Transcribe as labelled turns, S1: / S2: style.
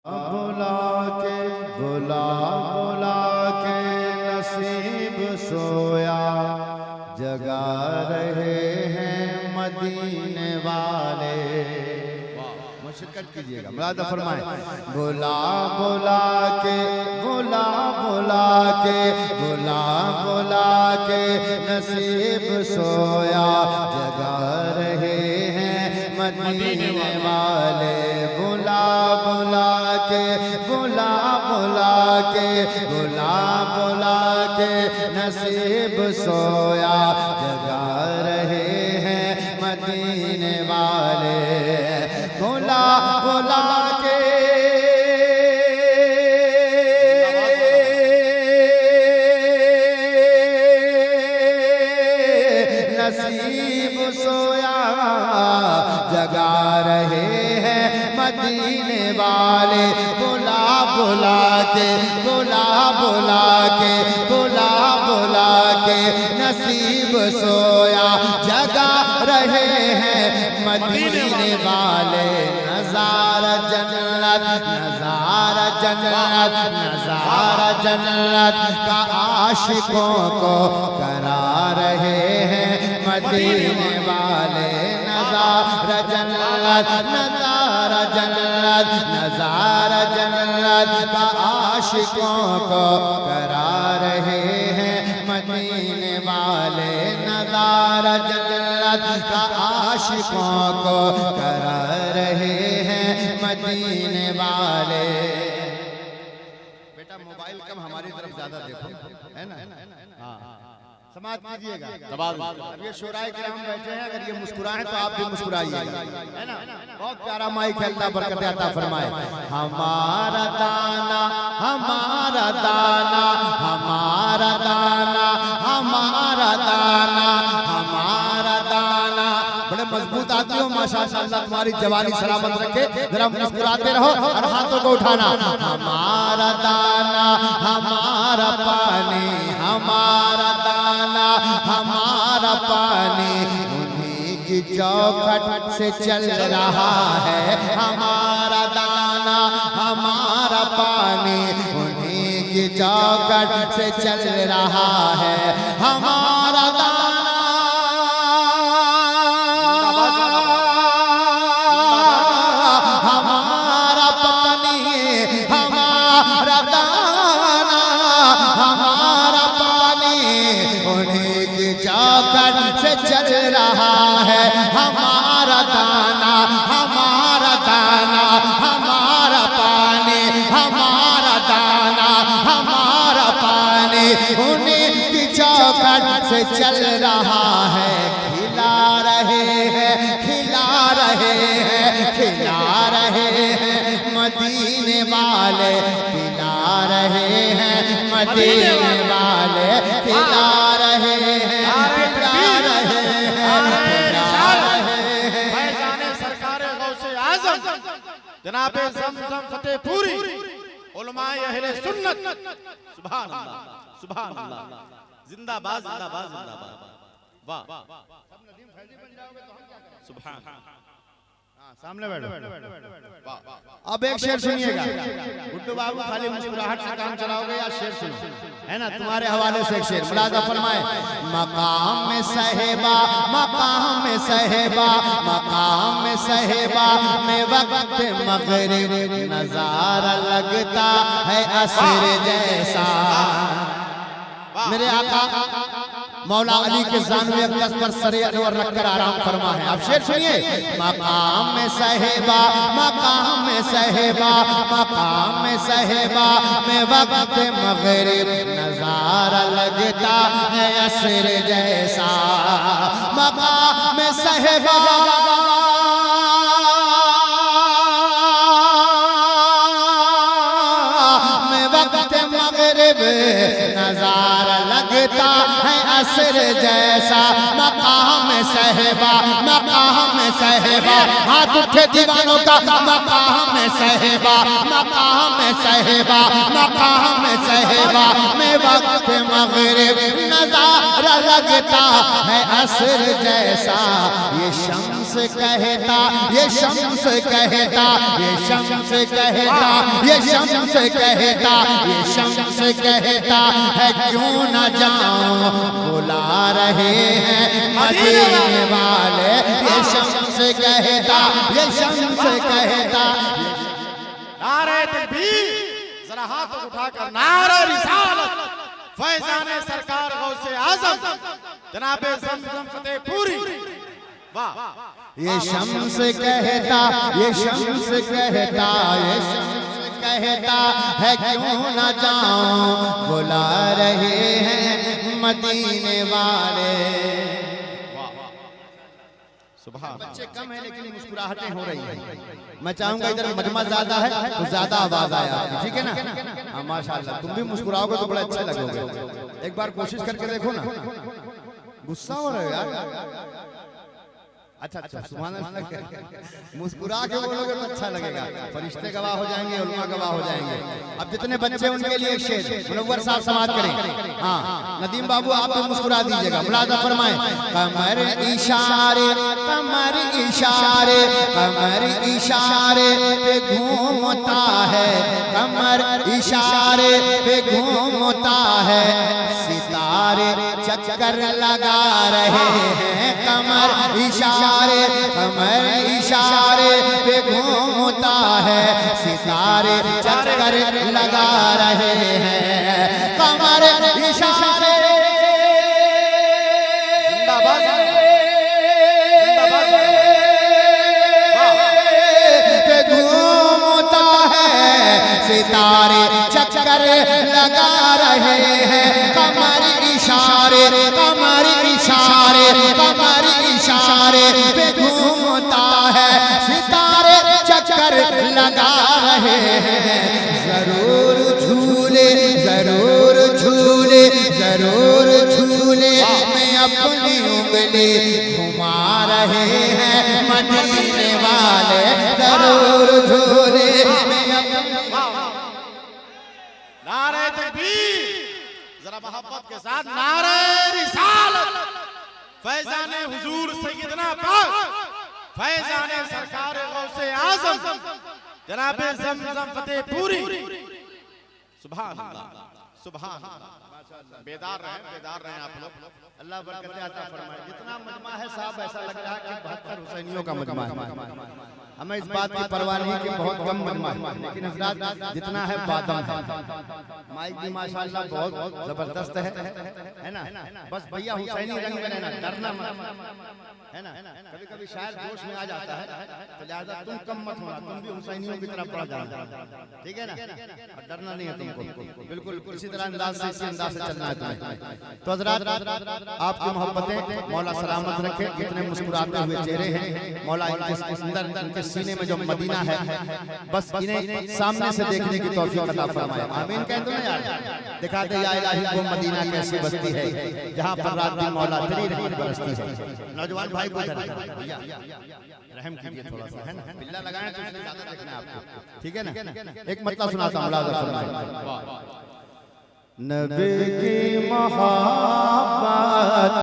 S1: बुला बुला के नसीब सोया जगा रहे हैं मदीने वाले। मुशक्कत कीजिएगा, मुलादा फरमाए। बुला बुला के बुला बुला के बुला बुला के नसीब सोया जगा रहे हैं मदीने वाले। बुला बुला के बुला बुला के बुला बुला के नसीब सोया जगा रहे हैं मदीने वाले। बुला बुला के नसीब सोया जगा रहे हैं मदीने वाले। बुला बुला के बुला बुला के बुला बुला के नसीब सोया जगा रहे हैं मदीने वाले। नज़ारा जन्नत नज़ारा जन्नत नज़ारा जन्नत का आशिकों को करा रहे हैं मदीने वाले। नज़ारा जन्नत नज़ारा जन्नत नज़ारा जन्नत का आशिकों को करा रहे हैं मदीने वाले। नज़ारा जन्नत का आशिकों को करा रहे हैं मदीने वाले। बेटा मोबाइल कम हमारी तरफ ज्यादा देखो, है ना? हाँ, समाज कीजिएगा। अब ये शोराए किराम बैठे हैं, अगर ये मुस्कुराएं तो आप भी मुस्कुराइएगा, है ना? बहुत प्यारा माइक है, अल्लाह बरकत अता फरमाए। हमारा दाना हमारा दाना हमारा दाना हमारा दाना हमारा दाना। बड़े मजबूत आदमी हो माशाअल्लाह, तुम्हारी जवानी सलामत रखे। जरा मुस्कुराते रहो और हाथों को उठाना। हमारा दाना हमारा पानी हमारा दाना हमारा पानी उन्हीं की चौखट से चल रहा है। हमारा दाना हमारा पानी उन्हीं की चौखट से चल रहा है। हमारा दाना हमारा पानी हमारा दाना हमारा पानी उन्हीं की चौखट से चल रहा है। हमारा दाना हमारा दाना हमारा पानी हमारा दाना हमारा पानी उन्हीं की चौखट से चल रहा है। खिला रहे हैं खिला रहे हैं खिला रहे हैं मदीने वाले। पिला रहे हैं मदीने वाले। खिला रहे हैं पिला रहे हैं पिला रहे हैं।
S2: फैज़ाने सरकारे गौसे आज़म जनाबे ज़मज़म फतेहपुरी उलमाए अहले सुन्नत। सुभान अल्लाह सुभान अल्लाह। जिंदाबाद जिंदाबाद जिंदाबाद। वाह सुभान।
S1: सामने बैठो। अब एक शेर सुनिएगा। गुड्डू बाबू खाली मुस्कुराहट से काम चलाओगे या शेर सुनो, है ना? तुम्हारे हवाले से एक शेर मुलाजा फरमाए। मकाम में सहेबा मकाम में सहेबा मकाम में सहेबा में वक्त मगरिब नजारा लगता है असर जैसा। मेरे आका मौला अली के ज़ानुए अक़दस पर सरे अनवर रखकर आराम फरमा है। अब शेर सुनिए। मकाम में सहेबा मकाम में सहेबा मकाम में सहेबा में वक्त मगरिब नजारा लगता है असर जैसा। मकाम में सहेबा में वक्त मगरिब नजारा लगता है असर जैसा। मकाम सहबा मकाम सहबा हाथ उठे दीवानों का। मकाम सहबा मकाम सहबा मकाम सहबा में वक्त मगरिब नजारा लगता है असर जैसा। ये शम्स शम्स कहता, ये शम्स कहता, ये शम्स कहता, ये शम्स कहता, ये शम्स कहता है क्यों न जाऊं, बुला रहे हैं मदीने वाले। ये शम्स कहता, ये शम्स कहता।
S2: नारे तकबीर, जरा हाथ उठाकर नारा रिसालत, फैजाने सरकार गौसे आजम जनाबे ज़मज़म फतेहपुरी। वाह,
S1: ये शम्स कहता, ये शम्स कहता, ये शम्स कहता है क्यों न जाऊं, बुला रहे हैं मदीने वाले।
S2: सुभान।
S1: बच्चे कम है लेकिन मुस्कुराहटें हो रही हैं। मैं चाहूंगा इधर मजमा ज्यादा है तो ज्यादा आवाज आए आपकी, ठीक है ना? हाँ माशाल्लाह, तुम भी मुस्कुराओगे तो बड़ा अच्छे लगोगे। एक बार कोशिश करके देखो ना। गुस्सा हो रहे हो यार? अच्छा अच्छा, सुभान अल्लाह। मुस्कुरा के बोलोगे तो अच्छा लगेगा, फरिश्ते गवाह हो जाएंगे, उलमा गवाह हो जाएंगे। अब जितने बच्चे उनके लिए शेर मुनव्वर साहब समाप्त करें। हाँ नदीम बाबू आप भी मुस्कुरा दीजिएगा, मुलाजा फरमाएं। कमर इशारे, कमर इशारे, कमर इशारे पे घूमता है, कमर इशारे पे घूमता है, सितारे चक्कर लगा रहे हैं, कमर इशारे, कमर इशारे पे घूमता है, सितारे चक्कर लगा रहे हैं, कमर इशारे।
S2: जिंदाबाद,
S1: पे घूमता है, सितारे चक्कर लगा रहे हैं, कमर इशारे, कमर इशारे, कमर इशारे पे घूमता है, सितारे चक्कर लगा रहे हैं। जरूर झूले, जरूर झूले, जरूर झूले में अपनी उंगली घुमा रहे हैं मदीने वाले, जरूर झूले में अपनी।
S2: नारे तकबीर, जरा मोहब्बत के साथ नारे रिसालत, फैजाने हुजूर सैयदना पाक, फैजाने सरकार गौसे आजम जनाबे ज़मज़म फतेहपुरी। सुभान अल्लाह, सुभान अल्लाह। बेदार रहे आप लोग।
S1: अल्लाह बरकत अता फरमाए। जितना मजमा है साहब ऐसा लग रहा है कि 72 हुसैनियों का मजमा है। हमें इस बात की परवाह नहीं कि बहुत कम मजमा है, लेकिन हज़रात जितना है बादम है। माइक भी माशाअल्लाह बहुत जबरदस्त है ना? बस भैया हुसैनी रंग में रहना, डरना मत, है ना? कभी कभी शायद जोश में आ जाता है तो लिहाजा तुम कम मत होना, तुम भी हुसैनियों की तरफ बढ़ जाना, ठीक है ना? और डरना नहीं है तुमको, बिल्कुल इसी तरह अंदाज से, इसी अंदाज से चलना है तुम्हें। तो हज़रात आपकी मोहब्बतें मौला सलामत रखे, कितने मुस्कुराते हुए चेहरे हैं, मौला इनके अंदर, इनके सीने में जो मदीना है, बस इन्हें सामने से देखने की तौफीक अता फरमाए। आमीन कह दो ना यार। दिखा दे या इलाही वो मदीना कैसी बस्ती है जहाँ पर रात दिन मौला तेरी रहमत बरसती है। नौजवान भाई को इधर भैया रहम कीजिए थोड़ा सा, है ना? बिल्ला लगाएं तो इसलिए ज्यादा देखना है आपको, ठीक है ना? एक मतलब सुनाता हूं, मुलाजा फरमाए। नबी की मोहब्बत